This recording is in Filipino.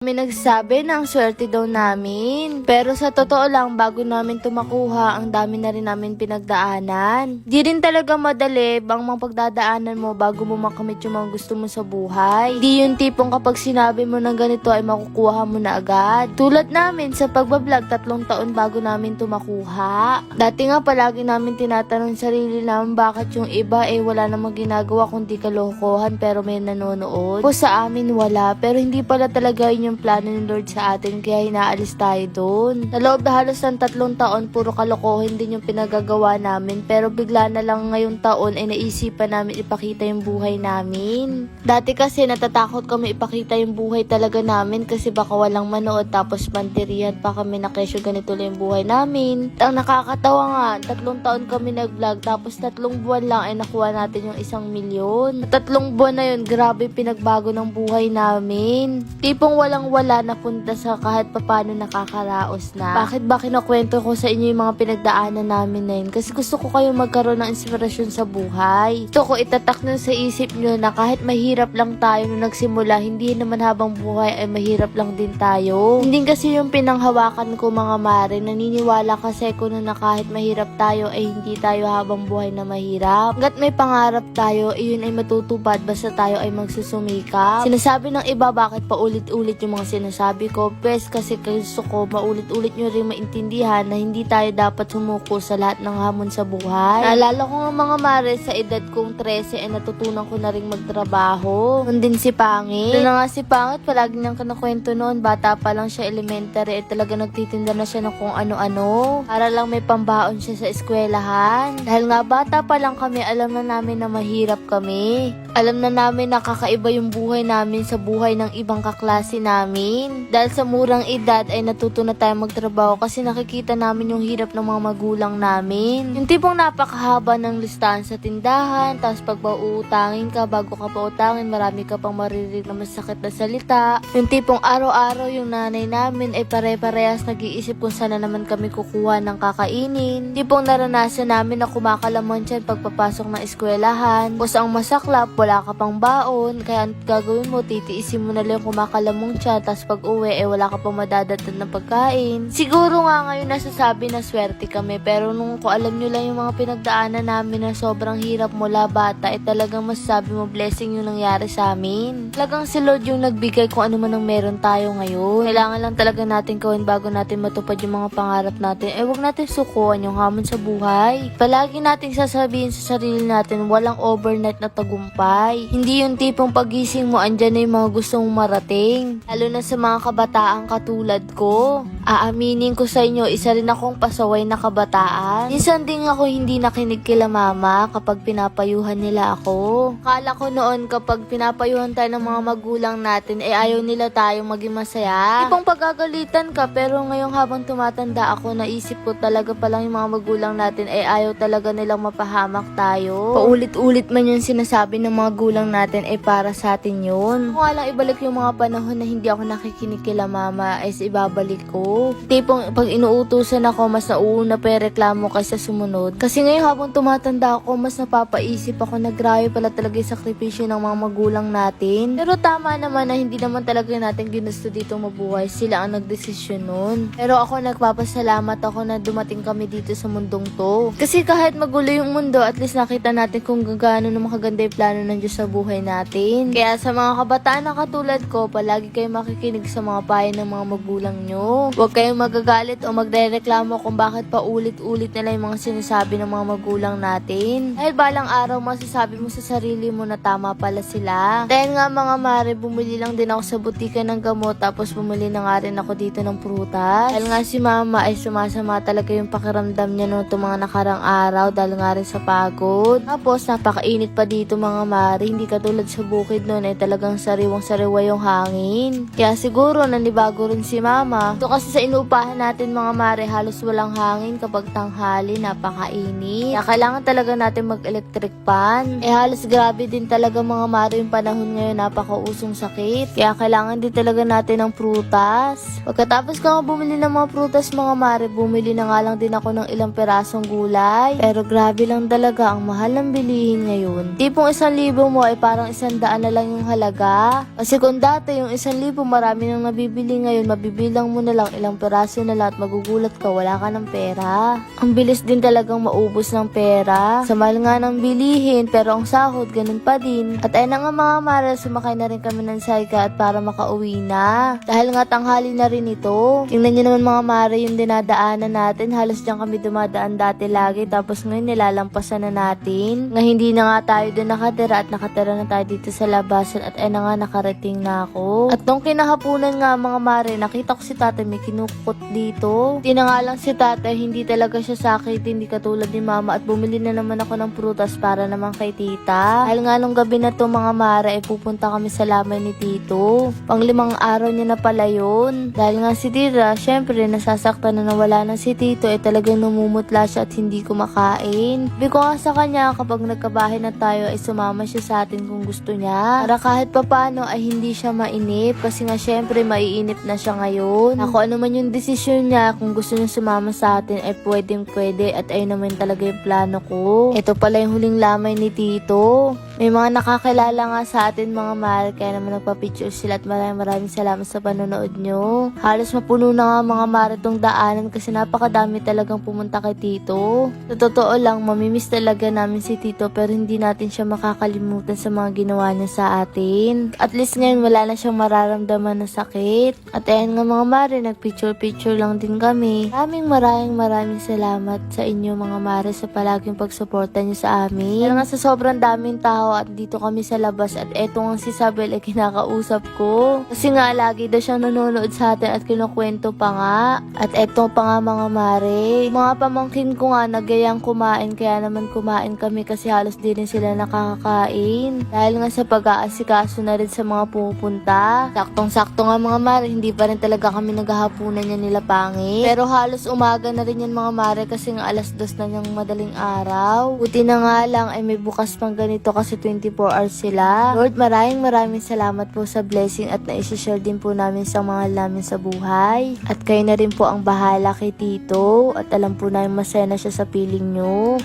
May nagsabi na ang swerte daw namin. Pero sa totoo lang, bago namin tumakuha, ang dami na rin namin pinagdaanan. Di rin talaga madali bang mga pagdadaanan mo bago mo makamit yung mga gusto mo sa buhay. Di yung tipong kapag sinabi mo ng ganito ay makukuha mo na agad. Tulad namin sa pagbablog, 3 taon bago namin tumakuha. Dati nga palagi namin tinatanong sarili namin bakit yung iba wala namang ginagawa kundi kalokohan pero may nanonood. Po sa amin wala, pero hindi pala talaga yun yung plano ni Lord sa atin kaya hinaalis tayo doon. Sa loob na halos ng 3 taon, puro kalokohin din yung pinagagawa namin pero bigla na lang ngayong taon ay naisipan namin ipakita yung buhay namin. Dati kasi natatakot kami ipakita yung buhay talaga namin kasi baka walang manood tapos pantirihan pa kami na kesyo ganito lang yung buhay namin. Ang nakakatawa nga, 3 taon kami nag-vlog tapos 3 buwan lang ay nakuha natin yung 1 milyon. 3 buwan na yun, grabe pinagbago ng buhay namin. Tipong wala napunta sa kahit papano nakakaraos na. Bakit ba kinukwento ko sa inyo yung mga pinagdaanan namin na yun? Kasi gusto ko kayo magkaroon ng inspirasyon sa buhay. Gusto ko itatak nun sa isip nyo na kahit mahirap lang tayo nung nagsimula, hindi naman habang buhay ay mahirap lang din tayo. Hindi kasi yung pinanghawakan ko mga mare, naniniwala kasi ko na kahit mahirap tayo ay hindi tayo habang buhay na mahirap. Hanggat may pangarap tayo, iyon ay matutupad basta tayo ay magsusumikap. Sinasabi ng iba bakit paulit-ulit yung mga sinasabi ko, bes kasi gusto ko maulit-ulit nyo rin maintindihan na hindi tayo dapat sumuko sa lahat ng hamon sa buhay. Naalala ko nga mga mare, sa edad kong 13 ay natutunan ko na rin magtrabaho. Noon din si Pangit. Doon na nga si Pangit, palagi niyang kinakwento noon, bata pa lang siya elementary, talaga nagtitinda na siya ng kung ano-ano. Para lang may pambaon siya sa eskwelahan. Dahil nga bata pa lang kami, alam na namin na mahirap kami. Alam na namin na kakaiba yung buhay namin sa buhay ng ibang kaklase namin. Dahil sa murang edad ay natuto na tayo magtrabaho kasi nakikita namin yung hirap ng mga magulang namin. Yung tipong napakahaba ng listahan sa tindahan, tapos pag pauutangin ka, bago ka pautangin, marami ka pang maririnig na masakit na salita. Yung tipong araw-araw yung nanay namin ay pare-parehas nag-iisip kung saan na naman kami kukuha ng kakainin. Tipong naranasan namin na kumakalamon siya pagpapasok ng eskwelahan. Kung ang masaklap, wala ka pang baon, kaya ang gagawin mo, titiisin mo na lang kumakalamong siya, tapos pag uwi, wala ka pang madadatad ng pagkain. Siguro nga ngayon nasasabi na swerte kami, pero nung ko alam nyo lang yung mga pinagdaanan namin na sobrang hirap mula bata, talagang masasabi mo blessing yung nangyari sa amin. Talagang si Lord yung nagbigay kung ano man ang meron tayo ngayon. Kailangan lang talaga natin gawin bago natin matupad yung mga pangarap natin. Huwag natin sukuan yung hamon sa buhay. Palagi nating sasabihin sa sarili natin, walang overnight na tagumpay. Hindi yung tipong pagising mo, andyan na yung mga gusto mong marating. Lalo na sa mga kabataang katulad ko. Aaminin ko sa inyo, isa rin akong pasaway na kabataan. Minsan din ako hindi nakinig kila mama kapag pinapayuhan nila ako. Akala ko noon kapag pinapayuhan tayo ng mga magulang natin, ayaw nila tayong maging masaya. Tipong pagagalitan ka, pero ngayong habang tumatanda ako, naisip ko talaga palang yung mga magulang natin ayaw talaga nilang mapahamak tayo. Paulit-ulit man yung sinasabi ng mga gulang natin para sa atin yun. Kung lang ibalik yung mga panahon na hindi ako nakikinig kila mama, ibabalik ko. Tipong pag inuutusan ako, mas nauuna pa yung reklamo kaysa sumunod. Kasi ngayon habang tumatanda ako, mas napapaisip ako na grabe pala talaga yung sakripisyo ng mga magulang natin. Pero tama naman na hindi naman talaga natin ginusto dito mabuhay. Sila ang nagdesisyon nun. Pero ako nagpapasalamat ako na dumating kami dito sa mundong to. Kasi kahit magulo yung mundo, at least nakita natin kung gaano na makaganda yung plano ng Diyos sa buhay natin. Kaya sa mga kabataan na katulad ko, palagi kayo makikinig sa mga payo ng mga magulang nyo. Huwag kayong magagalit o magrereklamo kung bakit paulit-ulit nila yung mga sinasabi ng mga magulang natin. Dahil balang araw masasabi mo sa sarili mo na tama pala sila. Dahil nga mga mare, bumili lang din ako sa butika ng gamot, tapos bumili na nga rin ako dito ng prutas. Dahil nga si mama ay sumasama talaga yung pakiramdam niya noong mga nakarang araw dahil nga rin sa pagod. Tapos napakainit pa dito mga mare, hindi katulad sa bukid noon talagang sariwang-sariwa yung hangin. Kaya siguro nanibago rin si mama. Ito kasi sa inuupahan natin mga mare, halos walang hangin kapag tanghali, napakainit. Kaya kailangan talaga natin mag-electric fan. Halos grabe din talaga mga mare yung panahon ngayon, napakausong sakit. Kaya kailangan din talaga natin ng prutas. Pagkatapos ko nga bumili ng mga prutas mga mare, bumili na nga lang din ako ng ilang perasong gulay. Pero grabe lang talaga, ang mahal ng bilihin ngayon. Tipong 1,000 mo ay parang 100 na lang yung halaga. Kasi kung dati yung 1,000 Actually po marami nang nabibili ngayon, mabibilang mo na lang ilang peraso na lang at magugulat ka wala ka ng pera. Ang bilis din talagang maubos ng pera. Sa mahal nga ng bilihin pero ang sahod ganun pa din. At ayun na nga mga mare, sumakay na rin kami ng Sayka at para makauwi na. Dahil nga tanghali na rin ito. Tingnan nyo naman mga mare yung dinadaanan natin. Halos dyan kami dumadaan dati lagi tapos ngayon nilalampasan na natin. Nga hindi na nga tayo doon nakatira at nakatira na tayo dito sa labasan at ayun na nga nakarating na ako. At nung kinahapunan nga mga mare, nakita ko si tatay may kinukot dito. Hindi na nga lang si tatay, hindi talaga siya sakit, hindi katulad ni mama at bumili na naman ako ng prutas para naman kay tita. Dahil nga nung gabi na to mga mare, pupunta kami sa lamay ni tito. Pang-5 araw niya na pala yun. Dahil nga si tita, syempre nasasaktan na nawala na si tito, talagang namumutla siya at hindi kumakain. Sabi ko nga sa kanya, kapag nagkabahay na tayo ay sumama siya sa atin kung gusto niya. Para kahit papano ay hindi siya mainip kasi nga syempre maiinip na siya ngayon. Ako ano man yung desisyon niya, kung gusto niya sumama sa atin ay pwedeng pwede at ayun naman talaga yung plano ko. Ito pala yung huling lamay ni tito. May mga nakakilala nga sa atin mga mahal, kaya naman nagpa-picture sila at maraming salamat sa panonood nyo. Halos mapuno na nga mga mare tong daanan kasi napakadami talagang pumunta kay tito. Sa totoo lang, mamimiss talaga namin si tito pero hindi natin siya makakalimutan sa mga ginawa niya sa atin. At least ngayon wala na siyang mararamdaman na sakit. At ayan nga mga mare, nagpicture-picture lang din kami. Maraming salamat sa inyo mga mare sa palaging pagsuporta niyo sa amin. Pero nga sa sobrang daming tao at dito kami sa labas at eto nga si Isabel ay kinakausap ko. Kasi nga lagi daw siyang nanonood sa atin at kinukwento pa nga. At eto pa nga mga mare. Mga pamangkin ko nga nagayang kumain kaya naman kumain kami kasi halos di rin sila nakakakain. Dahil nga sa pag-aasikaso na rin sa mga pupunta. Saktong-sakto nga mga mare, hindi pa rin talaga kami naghahapunan yan nila pangit. Pero halos umaga na rin yan mga mare kasi nga 2:00 na niyang madaling araw. Buti na nga lang ay may bukas pang ganito kasi 24 hours sila. Lord, maraming salamat po sa blessing at naisishare din po namin sa mga namin sa buhay. At kayo na rin po ang bahala kay tito at alam po namin masaya na siya sa piling nyo.